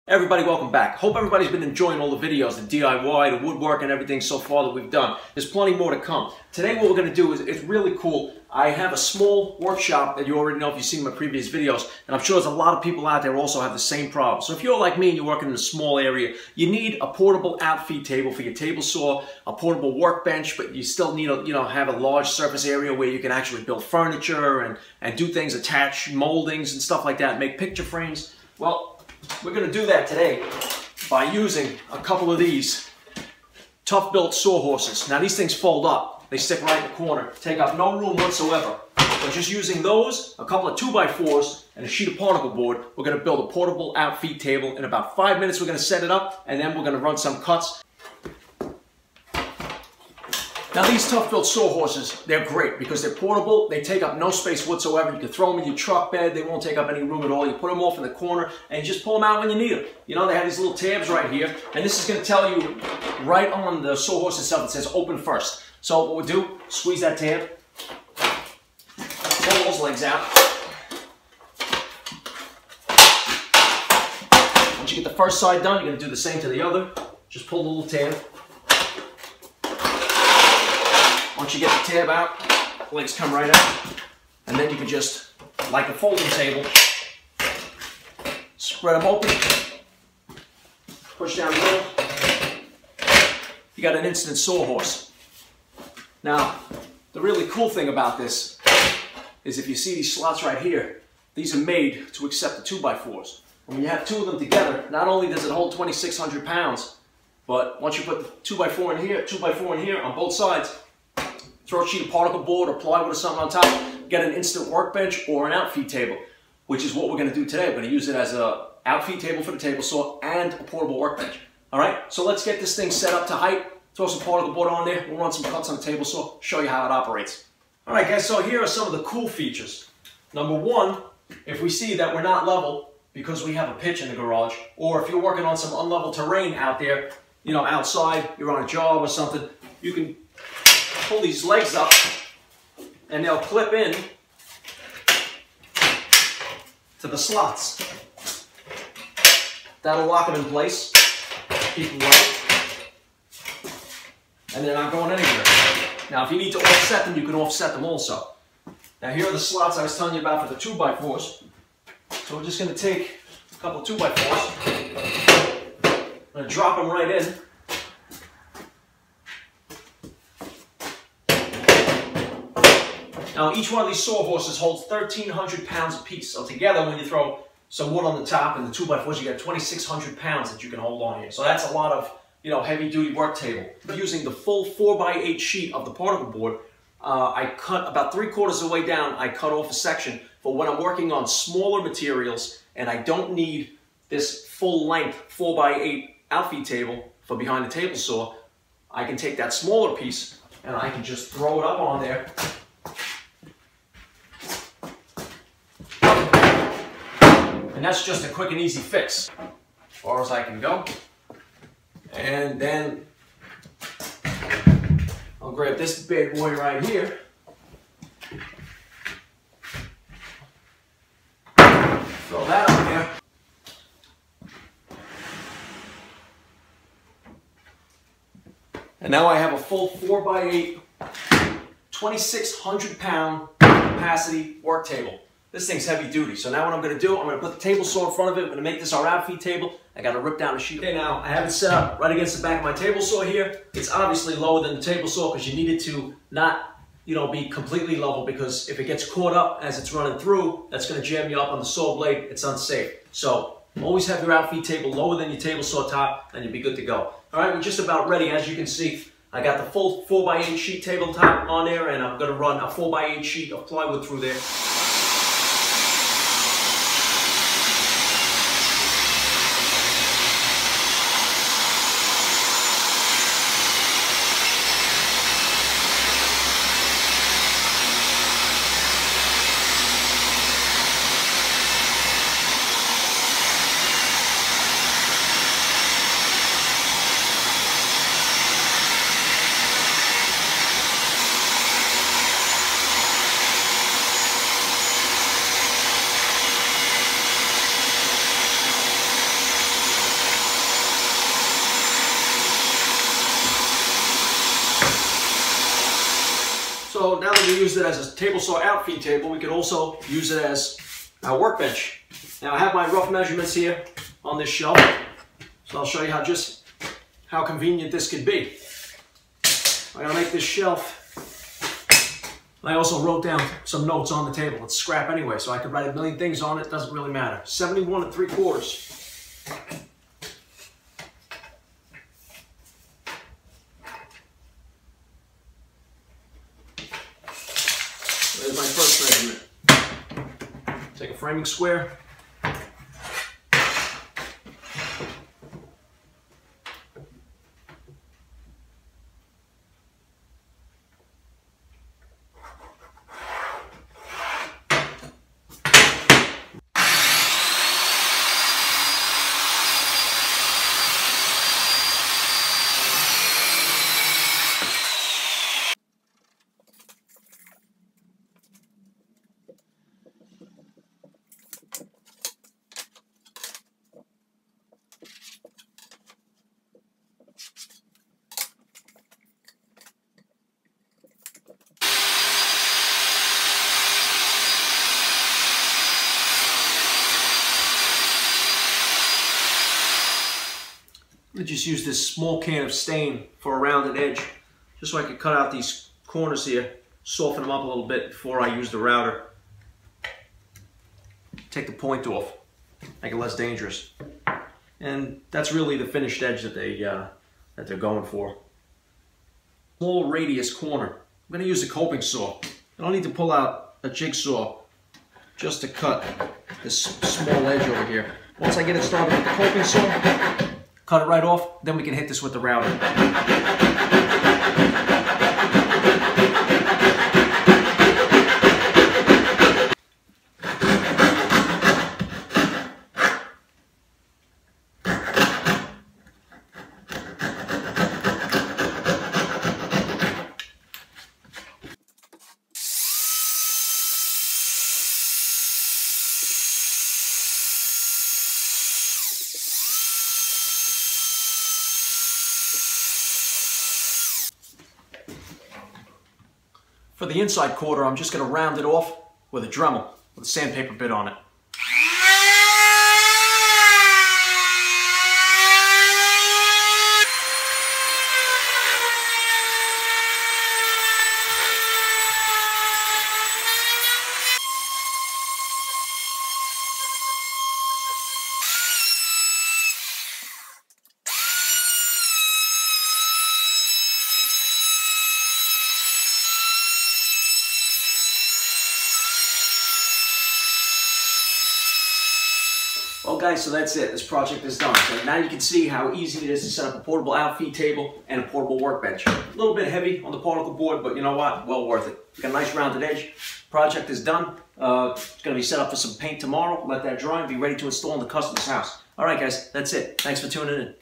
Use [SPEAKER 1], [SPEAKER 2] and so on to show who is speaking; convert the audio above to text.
[SPEAKER 1] Everybody, welcome back. Hope everybody's been enjoying all the videos, the DIY, the woodwork, and everything so far that we've done. There's plenty more to come. Today what we're going to do is, it's really cool. I have a small workshop that you already know if you've seen my previous videos, and I'm sure there's a lot of people out there who also have the same problem. So if you're like me and you're working in a small area, you need a portable outfeed table for your table saw, a portable workbench, but you still need to have a large surface area where you can actually build furniture and do things, attach moldings and stuff like that, make picture frames. Well, we're going to do that today by using a couple of these tough-built sawhorses. Now these things fold up. They stick right in the corner. Take up no room whatsoever. But just using those, a couple of 2x4s, and a sheet of particle board, we're going to build a portable outfeed table. In about 5 minutes we're going to set it up, and then we're going to run some cuts. Now these tough-built sawhorses, they're great because they're portable, they take up no space whatsoever. You can throw them in your truck bed, they won't take up any room at all. You put them off in the corner and you just pull them out when you need them. You know, they have these little tabs right here, and this is going to tell you right on the sawhorse itself, it says open first. So what we'll do, squeeze that tab, pull those legs out. Once you get the first side done, you're going to do the same to the other. Just pull the little tab. Once you get the tab out, legs come right out, and then you can just, like a folding table, spread them open, push down the middle. You got an instant sawhorse. Now, the really cool thing about this is if you see these slots right here, these are made to accept the 2x4s. And when you have two of them together, not only does it hold 2,600 pounds, but once you put the 2x4 in here, 2x4 in here on both sides, throw a sheet of particle board or plywood or something on top, get an instant workbench or an outfeed table, which is what we're going to do today. We're going to use it as an outfeed table for the table saw and a portable workbench. All right, so let's get this thing set up to height, throw some particle board on there, we'll run some cuts on the table saw, show you how it operates. All right, guys, so here are some of the cool features. Number one, if we see that we're not level because we have a pitch in the garage, or if you're working on some unlevel terrain out there, you know, outside, you're on a job or something, you can pull these legs up and they'll clip in to the slots. That'll lock them in place, keep them light, and they're not going anywhere. Now if you need to offset them, you can offset them also. Now here are the slots I was telling you about for the 2x4s. So we're just going to take a couple of 2x4s, I'm going to drop them right in. Now each one of these sawhorses holds 1,300 pounds apiece. So together, when you throw some wood on the top and the 2x4s, you got 2,600 pounds that you can hold on here. So that's a lot of, heavy-duty work table. Using the full 4x8 sheet of the particle board, I cut about 3/4 of the way down. I cut off a section for when I'm working on smaller materials and I don't need this full-length 4x8 outfeed table for behind the table saw. I can take that smaller piece and I can just throw it up on there. And that's just a quick and easy fix, as far as I can go. And then I'll grab this bad boy right here. Throw that on there. And now I have a full 4x8, 2,600 pound capacity work table. This thing's heavy duty, so now what I'm going to do, I'm going to put the table saw in front of it. I'm going to make this our outfeed table. I got to rip down a sheet. Okay, now I have it set up right against the back of my table saw here. It's obviously lower than the table saw because you need it to not, be completely level, because if it gets caught up as it's running through, that's going to jam you up on the saw blade. It's unsafe. So always have your outfeed table lower than your table saw top, and you'll be good to go. All right, we're just about ready. As you can see, I got the full 4x8 sheet tabletop on there, and I'm going to run a 4x8 sheet of plywood through there. we used it as a table saw outfeed table, we could also use it as our workbench. Now I have my rough measurements here on this shelf, so I'll show you how convenient this could be. I'm gonna make this shelf. I also wrote down some notes on the table. It's scrap anyway, so I could write a million things on it, doesn't really matter. 71 3/4. There's my first measurement. Take a framing square. I just use this small can of stain for a rounded edge, just so I can cut out these corners here, soften them up a little bit before I use the router. Take the point off, make it less dangerous. And that's really the finished edge that they're going for. Small radius corner. I'm going to use a coping saw. I don't need to pull out a jigsaw just to cut this small edge over here. Once I get it started with the coping saw, cut it right off, then we can hit this with the router. For the inside quarter, I'm just going to round it off with a Dremel with a sandpaper bit on it. Well guys, so that's it. This project is done. So now you can see how easy it is to set up a portable outfeed table and a portable workbench. A little bit heavy on the particle board, but you know what? Well worth it. Got a nice rounded edge. Project is done. It's going to be set up for some paint tomorrow. Let that dry and be ready to install in the customer's house. Alright guys, that's it. Thanks for tuning in.